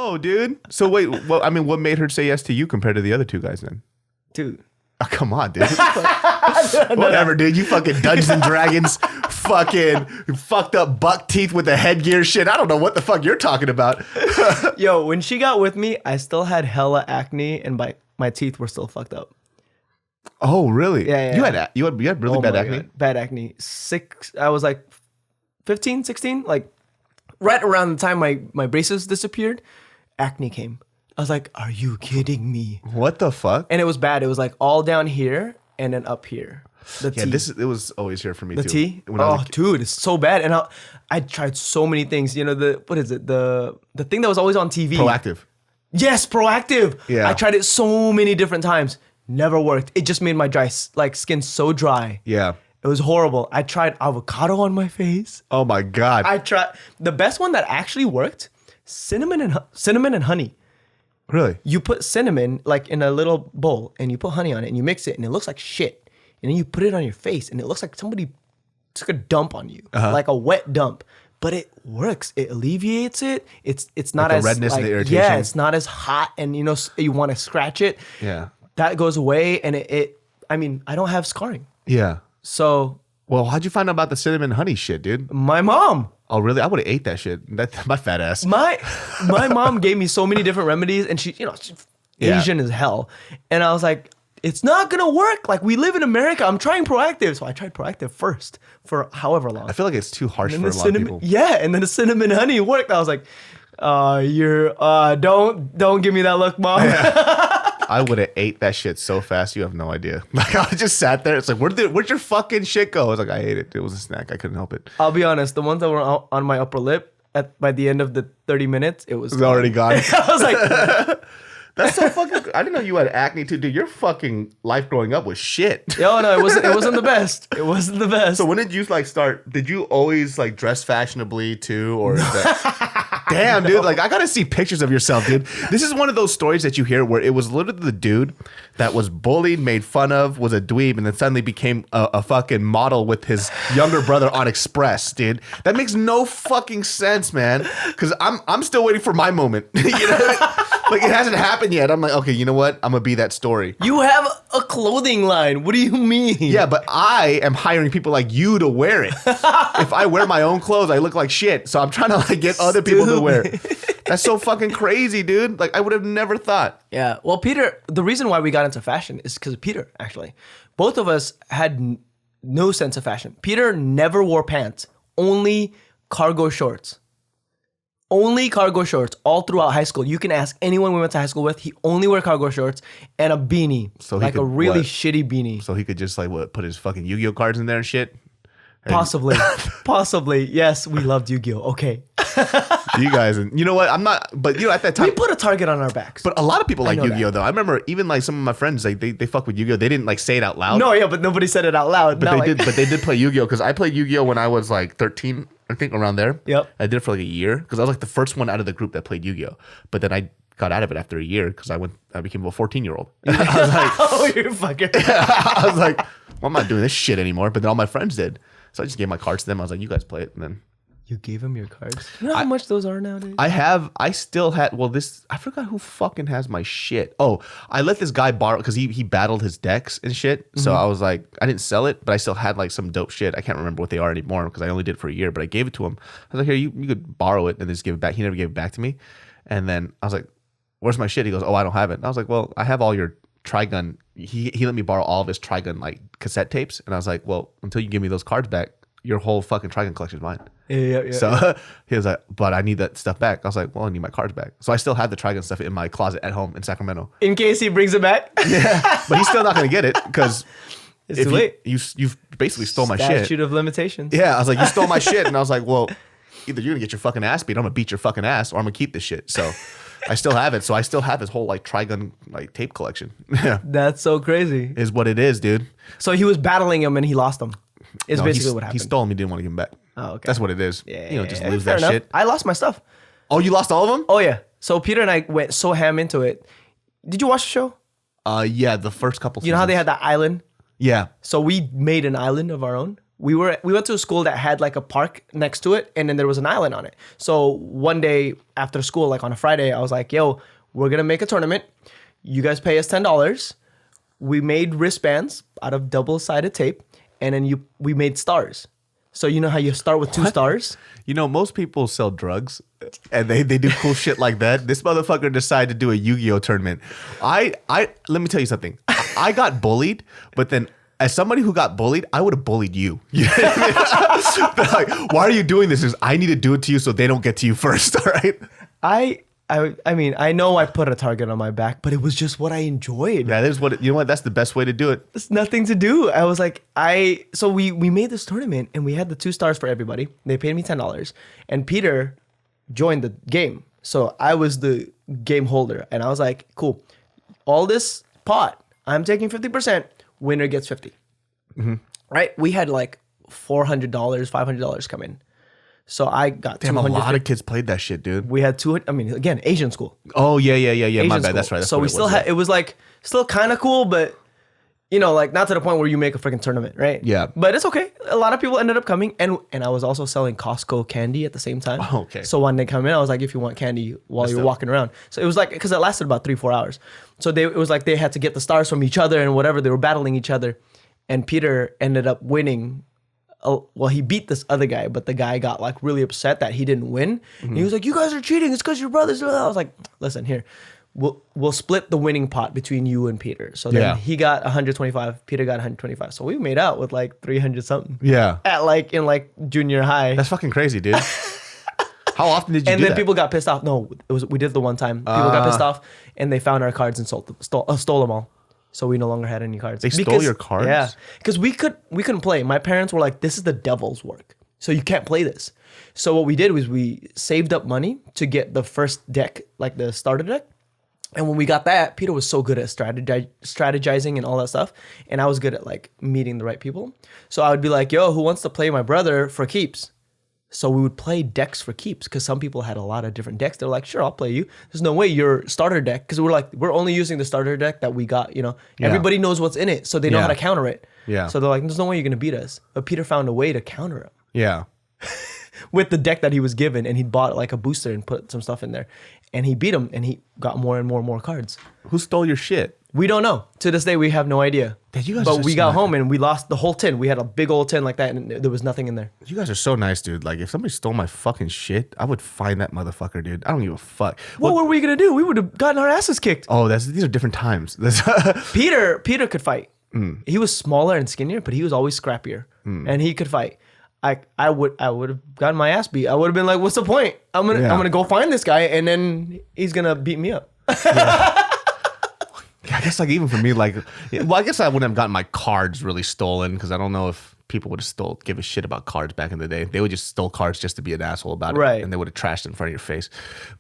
No, dude. So wait, well, I mean, what made her say yes to you compared to the other two guys then? Dude. Oh, come on, dude. Whatever, dude. You fucking Dungeons and Dragons, fucking fucked up buck teeth with the headgear shit. I don't know what the fuck you're talking about. Yo, when she got with me, I still had hella acne and my teeth were still fucked up. Oh, really? Yeah. You had really bad acne? God. Bad acne. I was like 15, 16, like right around the time my braces disappeared, acne came. I was like, are you kidding me? What the fuck? And it was bad. It was like all down here and then up here. The T. It was always here for me the too. T? Oh, dude, it's so bad. And I tried so many things. You know, what is it? The thing that was always on TV. Proactive. Yes, Proactive. Yeah. I tried it so many different times. Never worked. It just made my skin so dry. Yeah. It was horrible. I tried avocado on my face. Oh my God. I tried the best one that actually worked, cinnamon and honey. Really? You put cinnamon like in a little bowl and you put honey on it and you mix it and it looks like shit. And then you put it on your face and it looks like somebody took a dump on you, like a wet dump. But it works. It alleviates it. It's not like as the redness and the irritation. Yeah, it's not as hot and you want to scratch it. Yeah. That goes away and I mean, I don't have scarring. Yeah. So. Well, how'd you find out about the cinnamon honey shit, dude? My mom. Oh, really? I would have ate that shit. My fat ass. My mom gave me so many different remedies, and she's Asian as hell. And I was like, it's not gonna work. Like, we live in America. I'm trying Proactive, so I tried Proactive first for however long. I feel like it's too harsh for a lot of people. Yeah, and then the cinnamon honey worked. I was like, don't give me that look, mom. Yeah. I would have ate that shit so fast, you have no idea. Like, I just sat there. It's like, where'd your fucking shit go? I was like, I ate it. It was a snack. I couldn't help it. I'll be honest. The ones that were on my upper lip, by the end of the 30 minutes, it was already gone. I was like, that's so fucking. I didn't know you had acne too, dude. Your fucking life growing up was shit. No, it wasn't the best. It wasn't the best. So when did you start? Did you always dress fashionably too, or is that? Damn, dude. Like, I gotta see pictures of yourself, dude. This is one of those stories that you hear where it was literally the dude that was bullied, made fun of, was a dweeb, and then suddenly became a fucking model with his younger brother on Express, dude. That makes no fucking sense, man. Because I'm still waiting for my moment. You know, like, it hasn't happened yet. I'm like, okay, you know what? I'm gonna be that story. You have a clothing line. What do you mean? Yeah, but I am hiring people like you to wear it. If I wear my own clothes, I look like shit. So I'm trying to get other people to wear it. That's so fucking crazy, dude. Like, I would have never thought. Yeah. Well, Peter, the reason why we got into fashion is because of Peter, actually. Both of us had no sense of fashion. Peter never wore pants, only cargo shorts. Only cargo shorts all throughout high school. You can ask anyone we went to high school with. He only wore cargo shorts and a beanie. So like a really shitty beanie. So he could just put his fucking Yu-Gi-Oh cards in there and shit? Possibly. Possibly. Yes, we loved Yu-Gi-Oh. Okay. You guys, and you know what? I'm not, but at that time. We put a target on our backs. But a lot of people like Yu-Gi-Oh though. I remember even some of my friends, they fuck with Yu-Gi-Oh. They didn't say it out loud. No, yeah, but nobody said it out loud. But they did play Yu-Gi-Oh because I played Yu-Gi-Oh when I was 13, I think around there. Yep. I did it for a year because I was the first one out of the group that played Yu-Gi-Oh. But then I got out of it after a year because I became a 14-year-old. I was like, oh, you're fucking. I was like, well, I'm not doing this shit anymore. But then all my friends did. So I just gave my cards to them. I was like, you guys play it. And then you gave him your cards? You know how much those are nowadays? I still had, I forgot who fucking has my shit. Oh, I let this guy borrow because he battled his decks and shit. So I was like, I didn't sell it, but I still had some dope shit. I can't remember what they are anymore because I only did it for a year, but I gave it to him. I was like, here, you could borrow it and then just give it back. He never gave it back to me. And then I was like, where's my shit? He goes, oh, I don't have it. And I was like, well, I have all your Trigun. He let me borrow all of his Trigun cassette tapes. And I was like, well, until you give me those cards back, your whole fucking Trigun collection is mine. Yeah. So he was like, but I need that stuff back. I was like, well, I need my cards back. So I still have the Trigun stuff in my closet at home in Sacramento. In case he brings it back? Yeah. But he's still not going to get it because it's too late. You've basically stole my shit. Statute of limitations. Yeah. I was like, you stole my shit. And I was like, well, either you're going to get your fucking ass beat, I'm going to beat your fucking ass, or I'm going to keep this shit. So I still have it. So I still have his whole Trigun tape collection. Yeah. That's so crazy. Is what it is, dude. So he was battling him and he lost him. Is basically what happened. He stole him. He didn't want to give him back. Oh, okay. That's what it is. Yeah, just lose that shit. I lost my stuff. Oh, you lost all of them? Oh, yeah. So Peter and I went so ham into it. Did you watch the show? Yeah, the first couple seasons. You know how they had that island? Yeah. So we made an island of our own. we went to a school that had like a park next to it, and then there was an island on it. So one day after school, like on a Friday, I was like, yo, we're gonna make a tournament. You guys pay us $10. We made wristbands out of double-sided tape, and then we made stars. So you know how you start with 2 stars? You know, most people sell drugs and they do cool shit like that. This motherfucker decided to do a Yu-Gi-Oh tournament. Let me tell you something. I got bullied, but then as somebody who got bullied, I would have bullied you. You know what I mean? Like, why are you doing this? Is I need to do it to you so they don't get to you first, all right? I mean, I know I put a target on my back, but it was just what I enjoyed. That is what, you know what? That's the best way to do it. There's nothing to do. I was like, so we made this tournament and we had the 2 stars for everybody. They paid me $10 and Peter joined the game. So I was the game holder and I was like, cool. All this pot, I'm taking 50%. Winner gets 50. Mm-hmm. Right? We had like $400, $500 come in. So I got Damn, a lot of kids played that shit, dude. We had 200. I mean, again, Asian school. Oh yeah. Asian My bad. school. That's right. That's so we still had. It was like still kind of cool, but you know, like not to the point where you make a freaking tournament, right? Yeah. But it's okay. A lot of people ended up coming, and I was also selling Costco candy at the same time. Oh, okay. So when they come in, I was like, if you want candy while you're walking around. So it was like because it lasted about 3-4 hours. So it was like they had to get the stars from each other and whatever. They were battling each other, and Peter ended up winning. Well, he beat this other guy, but the guy got like really upset that he didn't win. Mm-hmm. And he was like, "You guys are cheating. It's because you're brothers." I was like, "Listen, here, we'll split the winning pot between you and Peter." So then he got 125, Peter got 125. So we made out with like 300 something. Yeah. In junior high. That's fucking crazy, dude. How often did you do that? And then people got pissed off. No, we did it the one time. People got pissed off, and they found our cards and stole them all. So we no longer had any cards. They stole your cards? Yeah. Because we couldn't play. My parents were like, this is the devil's work. So you can't play this. So what we did was we saved up money to get the first deck, like the starter deck. And when we got that, Peter was so good at strategizing and all that stuff. And I was good at like meeting the right people. So I would be like, yo, who wants to play my brother for keeps? So we would play decks for keeps because some people had a lot of different decks. They're like, sure, I'll play you. There's no way your starter deck, because we're only using the starter deck that we got, you know. Yeah. Everybody knows what's in it, so they know how to counter it. Yeah. So they're like, there's no way you're going to beat us. But Peter found a way to counter him. Yeah. With the deck that he was given, and he bought like a booster and put some stuff in there. And he beat him, and he got more and more cards. Who stole your shit? We don't know. To this day, we have no idea. But we got home and we lost the whole tin. We had a big old tin like that, and there was nothing in there. You guys are so nice, dude. Like, if somebody stole my fucking shit, I would find that motherfucker, dude. I don't give a fuck. What were we gonna do? We would have gotten our asses kicked. Oh, these are different times. Peter could fight. He was smaller and skinnier, but he was always scrappier, and he could fight. I would have gotten my ass beat. I would have been like, "What's the point? I'm gonna go find this guy, and then he's gonna beat me up." Yeah. I guess like even for me, like, well, I guess I wouldn't have gotten my cards really stolen because I don't know if people would have give a shit about cards back in the day. They would just stole cards just to be an asshole about it, right? And they would have trashed it in front of your face.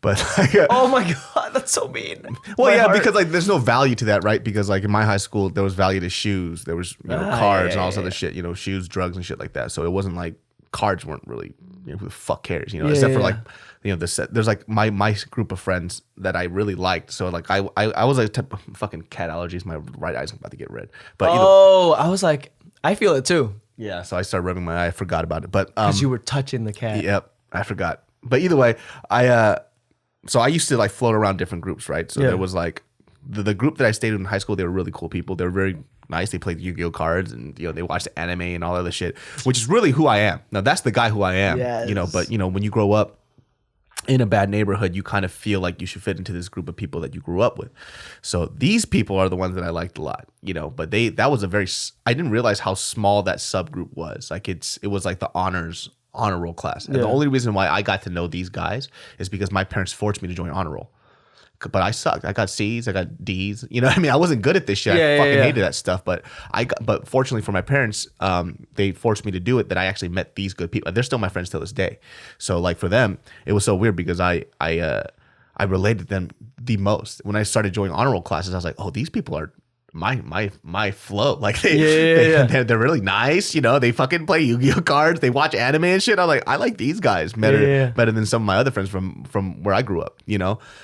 But oh my god, that's so mean. Well, because like there's no value to that, right? Because like in my high school, there was value to shoes. There was cards and all this other shit. You know, shoes, drugs, and shit like that. So it wasn't like cards weren't really. You know, who the fuck cares? You know, except for like. You know, there's like my group of friends that I really liked. So like I was like type of fucking cat allergies. My right eye's about to get red. But I was like, I feel it too. Yeah, so I started rubbing my eye. I forgot about it, but because you were touching the cat. Yep, I forgot. But either way, so I used to like float around different groups, right? So there was like the group that I stayed with in high school. They were really cool people. They were very nice. They played Yu-Gi-Oh cards and they watched anime and all other shit, which is really who I am. Now that's the guy who I am. Yes. But when you grow up in a bad neighborhood, you kind of feel like you should fit into this group of people that you grew up with. So these people are the ones that I liked a lot, but that was I didn't realize how small that subgroup was. Like it was like the honor roll class. And the only reason why I got to know these guys is because my parents forced me to join honor roll. But I sucked. I got C's, I got D's. You know what I mean? I wasn't good at this shit. I fucking hated that stuff. But fortunately for my parents, they forced me to do it. That I actually met these good people. They're still my friends till this day. So like for them, it was so weird because I related to them the most. When I started joining honor roll classes, I was like, oh, these people are my flow. Like they're really nice. They fucking play Yu-Gi-Oh cards. They watch anime and shit. I'm like, I like these guys better than some of my other friends from where I grew up.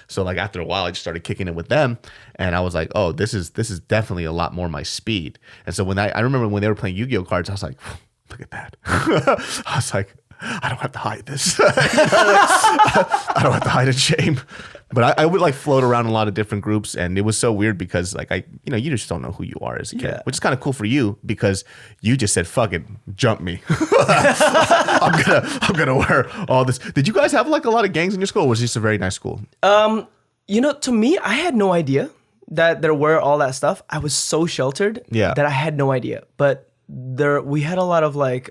So like after a while, I just started kicking it with them, and I was like, oh, this is definitely a lot more my speed. And so when I remember when they were playing Yu-Gi-Oh cards, I was like, look at that. I was like, I don't have to hide this. I don't have to hide in shame. But I would like float around in a lot of different groups, and it was so weird because like you just don't know who you are as a kid, Yeah. which is kind of cool for you because you just said, "Fuck it, jump me." I'm gonna wear all this. Did you guys have like a lot of gangs in your school? Or was this a very nice school? To me, I had no idea that there were all that stuff. I was so sheltered Yeah. that I had no idea. But we had a lot of like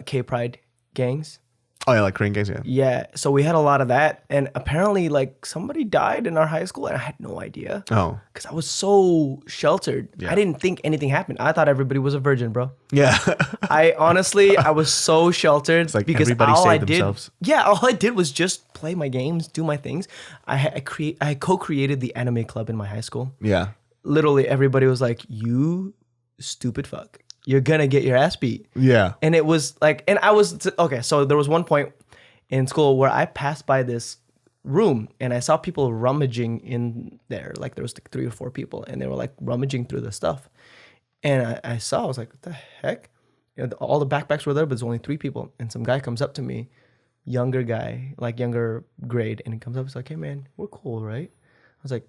K Pride gangs. Oh yeah, like Korean gangs. Yeah. Yeah, so we had a lot of that, and apparently, like somebody died in our high school, and I had no idea. Oh. Because I was so sheltered. Yeah. I didn't think anything happened. I thought everybody was a virgin, bro. Yeah. I was so sheltered like because everybody all I saved did, themselves. all I did was just play my games, do my things. I co-created the anime club in my high school. Yeah. Literally, everybody was like, "You stupid fuck, you're gonna get your ass beat." Yeah. And it was like, and I was okay. So there was one point in school where I passed by this room and I saw people rummaging in there. Like there was like 3 or 4 people, and they were like rummaging through the stuff. And I was like, what the heck? All the backpacks were there, but there's only 3 people. And some guy comes up to me, younger guy, like younger grade, and he comes up, he's like, "Hey man, we're cool, right?" I was like,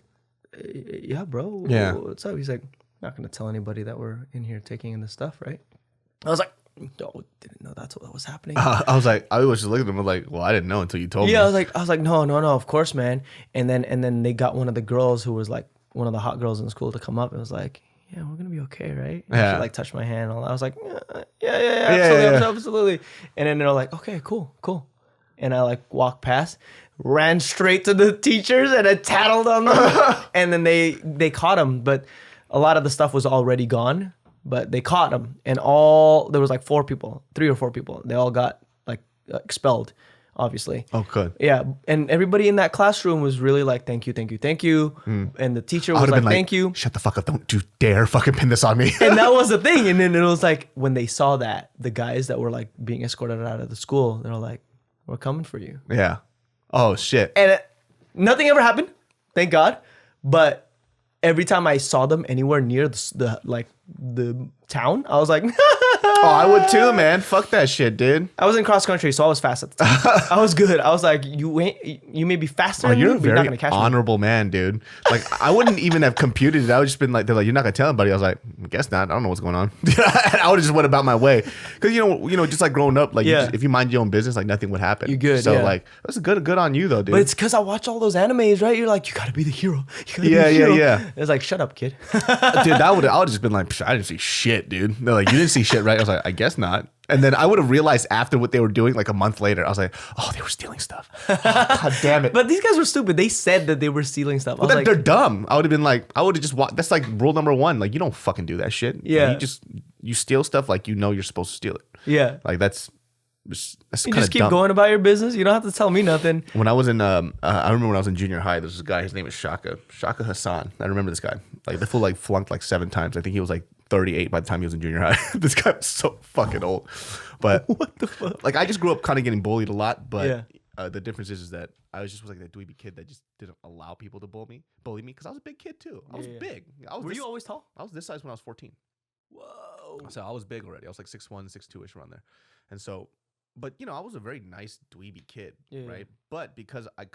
"Yeah, bro. Yeah. What's up?" He's like, "Not gonna tell anybody that we're in here taking in this stuff, right?" I was like, "No, didn't know that's what was happening." I was like, I was just looking at them like, well, I didn't know until you told me. Yeah, I was like, no, of course, man. And then they got one of the girls who was like one of the hot girls in school to come up and was like, "Yeah, we're gonna be okay, right?" And Yeah. she like touched my hand and all that. I was like, yeah, absolutely. And then they're like, "Okay, cool." And I like walked past, ran straight to the teachers, and I tattled on them. And then they caught him, but a lot of the stuff was already gone. But they caught him, and there was like 3 or 4 people. They all got like expelled, obviously. Oh, good. Yeah, and everybody in that classroom was really like, thank you. And the teacher was I would like, have been thank you. Shut the fuck up. Don't you dare fucking pin this on me. And that was the thing. And then it was like, when they saw that, the guys that were like being escorted out of the school, they were like, "We're coming for you." Yeah. Oh, shit. And nothing ever happened, thank God. But every time I saw them anywhere near the town, I was like, Oh, I would too, man. Fuck that shit, dude. I was in cross country, so I was fast at the time. I was good. I was like, you may be faster than You're me, a but you're not very gonna catch me. honorable man, dude. Like, I wouldn't even have computed it. I would just been like, they're like, "You're not gonna tell anybody." I was like, "I guess not. I don't know what's going on." I would have just went about my way because just like growing up, like Yeah. if you mind your own business, like nothing would happen. You're good, So yeah. like, that's good on you though, dude. But it's because I watch all those animes, right? You're like, you gotta be the hero. You gotta be Yeah, the hero. yeah. It's like, shut up, kid. Dude, I would have just been like, "Psh, I didn't see shit, dude." They're like, "You didn't see shit, right?" I was like, "I guess not." And then I would have realized after what they were doing, like a month later, I was like, "Oh, they were stealing stuff." Oh, God damn it. But these guys were stupid. They said that they were stealing stuff. I was like, They're dumb. I would have been like, I would have just walked. That's like rule number 1. Like, you don't fucking do that shit. Yeah. You steal stuff like you're supposed to steal it. yeah. Like that's You kind just of keep dumb. going about your business. You don't have to tell me nothing. When I was in, I remember when I was in junior high, there was this guy. His name was Shaka Hassan. I remember this guy. Like the fool like flunked like 7 times. I think he was like 38 by the time he was in junior high. This guy was so fucking old. But What the fuck? like I just grew up kind of getting bullied a lot. But Yeah. the difference is that I was like that dweeby kid that just didn't allow people to bully me because I was a big kid too. I was Yeah. big. Were you always tall? I was this size when I was 14. Whoa. So I was big already. I was like 6'1", 6'2" around there. And so, but I was a very nice dweeby kid, Yeah. right? But because I kind